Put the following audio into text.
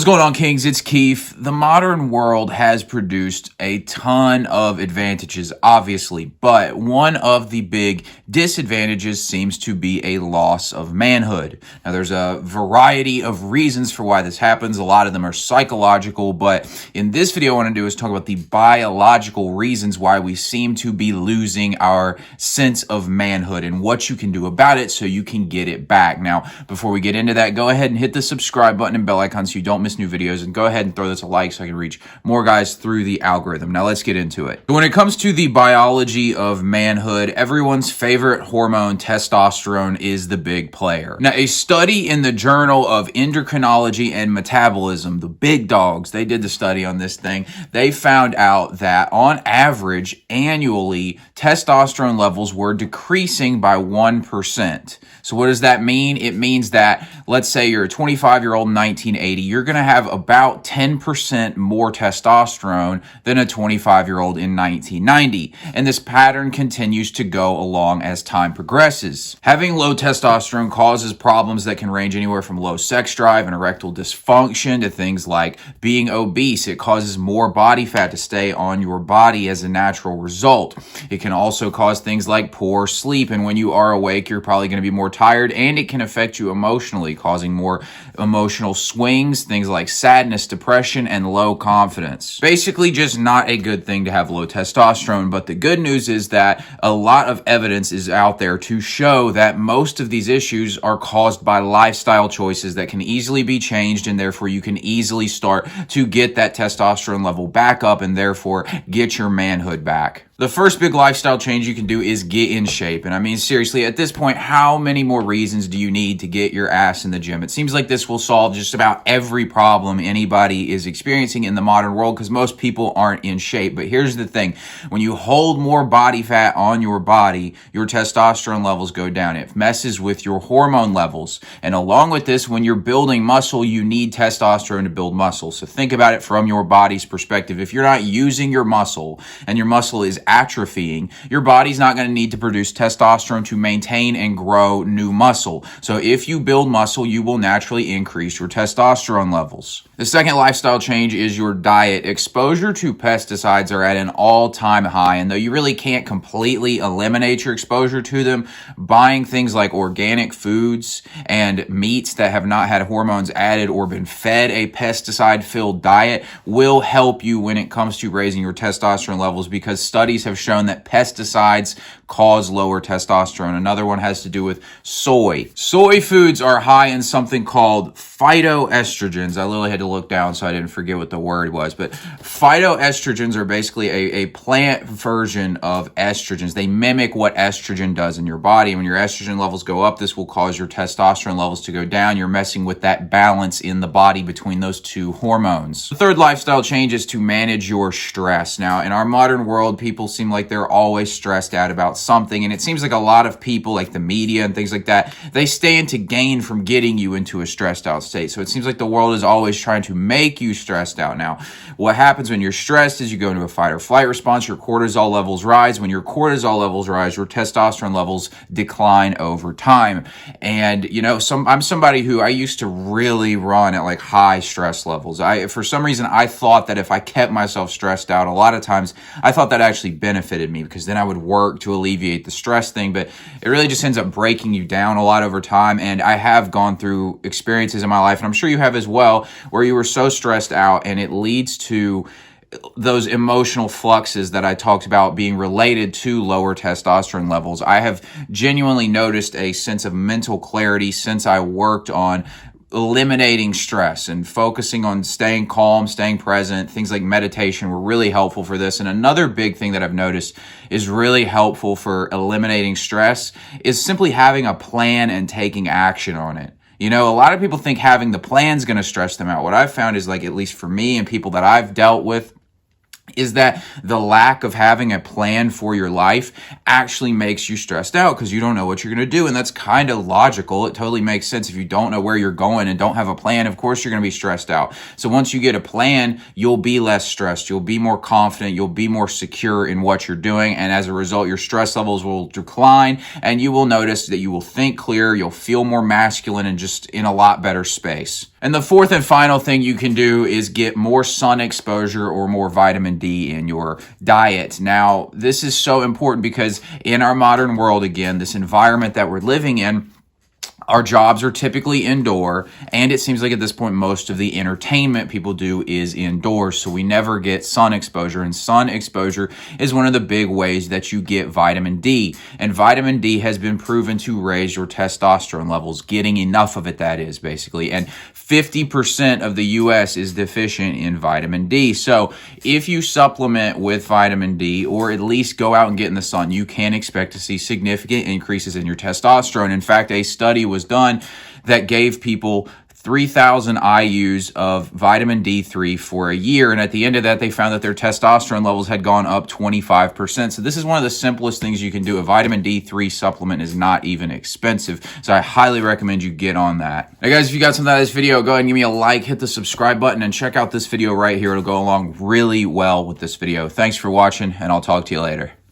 What's going on, Kings? It's Keefe. The modern world has produced a ton of advantages, obviously, but one of the big disadvantages seems to be a loss of manhood. Now, there's a variety of reasons for why this happens. A lot of them are psychological, but in this video, what I want to do is talk about the biological reasons why we seem to be losing our sense of manhood and what you can do about it so you can get it back. Now, before we get into that, go ahead and hit the subscribe button and bell icon so you don't miss new videos, and go ahead and throw this a like so I can reach more guys through the algorithm. Now let's get into it. When it comes to the biology of manhood, everyone's favorite hormone, testosterone, is the big player. Now, a study in the Journal of Endocrinology and Metabolism, the big dogs, they did the study on this thing. They found out that on average, annually, testosterone levels were decreasing by 1%. So what does that mean? It means that, let's say you're a 25-year-old in 1980, you're going to have about 10% more testosterone than a 25-year-old in 1990. And this pattern continues to go along as time progresses. Having low testosterone causes problems that can range anywhere from low sex drive and erectile dysfunction to things like being obese. It causes more body fat to stay on your body as a natural result. It can also cause things like poor sleep, and when you are awake, you're probably going to be more tired, and it can affect you emotionally, causing more emotional swings, things like sadness, depression, and low confidence. Basically, just not a good thing to have low testosterone, but the good news is that a lot of evidence is out there to show that most of these issues are caused by lifestyle choices that can easily be changed, and therefore you can easily start to get that testosterone level back up and therefore get your manhood back. The first big lifestyle change you can do is get in shape. And I mean, seriously, at this point, how many more reasons do you need to get your ass in the gym? It seems like this will solve just about every problem anybody is experiencing in the modern world because most people aren't in shape. But here's the thing. When you hold more body fat on your body, your testosterone levels go down. It messes with your hormone levels. And along with this, when you're building muscle, you need testosterone to build muscle. So think about it from your body's perspective. If you're not using your muscle and your muscle is atrophying, your body's not going to need to produce testosterone to maintain and grow new muscle. So if you build muscle, you will naturally increase your testosterone levels. The second lifestyle change is your diet. Exposure to pesticides are at an all-time high, and though you really can't completely eliminate your exposure to them, buying things like organic foods and meats that have not had hormones added or been fed a pesticide-filled diet will help you when it comes to raising your testosterone levels, because studies have shown that pesticides cause lower testosterone. Another one has to do with soy. Soy foods are high in something called phytoestrogens. I literally had to look down so I didn't forget what the word was, but phytoestrogens are basically a plant version of estrogens. They mimic what estrogen does in your body. When your estrogen levels go up, this will cause your testosterone levels to go down. You're messing with that balance in the body between those two hormones. The third lifestyle change is to manage your stress. Now, in our modern world, people seem like they're always stressed out about something, and it seems like a lot of people, like the media and things like that, they stand to gain from getting you into a stressed out state. So it seems like the world is always trying to make you stressed out. Now, what happens when you're stressed is you go into a fight or flight response, your cortisol levels rise. When your cortisol levels rise, your testosterone levels decline over time. And, you know, I'm somebody who I used to really run at like high stress levels. For some reason, I thought that if I kept myself stressed out, a lot of times I thought that actually benefited me because then I would work to alleviate the stress thing, but it really just ends up breaking you down a lot over time. And I have gone through experiences in my life, and I'm sure you have as well, where you were so stressed out and it leads to those emotional fluxes that I talked about being related to lower testosterone levels. I have genuinely noticed a sense of mental clarity since I worked on eliminating stress and focusing on staying calm, staying present. Things like meditation were really helpful for this. And another big thing that I've noticed is really helpful for eliminating stress is simply having a plan and taking action on it. You know, a lot of people think having the plan is going to stress them out. What I've found is, like, at least for me and people that I've dealt with, is that the lack of having a plan for your life actually makes you stressed out because you don't know what you're going to do. And that's kind of logical. It totally makes sense. If you don't know where you're going and don't have a plan, of course you're going to be stressed out. So once you get a plan, you'll be less stressed. You'll be more confident. You'll be more secure in what you're doing. And as a result, your stress levels will decline, and you will notice that you will think clearer. You'll feel more masculine and just in a lot better space. And the fourth and final thing you can do is get more sun exposure or more vitamin D in your diet. Now, this is so important because in our modern world, again, this environment that we're living in, our jobs are typically indoor, and it seems like at this point most of the entertainment people do is indoors, so we never get sun exposure. And sun exposure is one of the big ways that you get vitamin D. And vitamin D has been proven to raise your testosterone levels, getting enough of it, that is, basically. And 50% of the US is deficient in vitamin D. So if you supplement with vitamin D, or at least go out and get in the sun, you can expect to see significant increases in your testosterone. In fact, a study was done that gave people 3,000 IUs of vitamin D3 for a year. And at the end of that, they found that their testosterone levels had gone up 25%. So this is one of the simplest things you can do. A vitamin D3 supplement is not even expensive. So I highly recommend you get on that. Now guys, if you got something out of this video, go ahead and give me a like, hit the subscribe button, and check out this video right here. It'll go along really well with this video. Thanks for watching, and I'll talk to you later.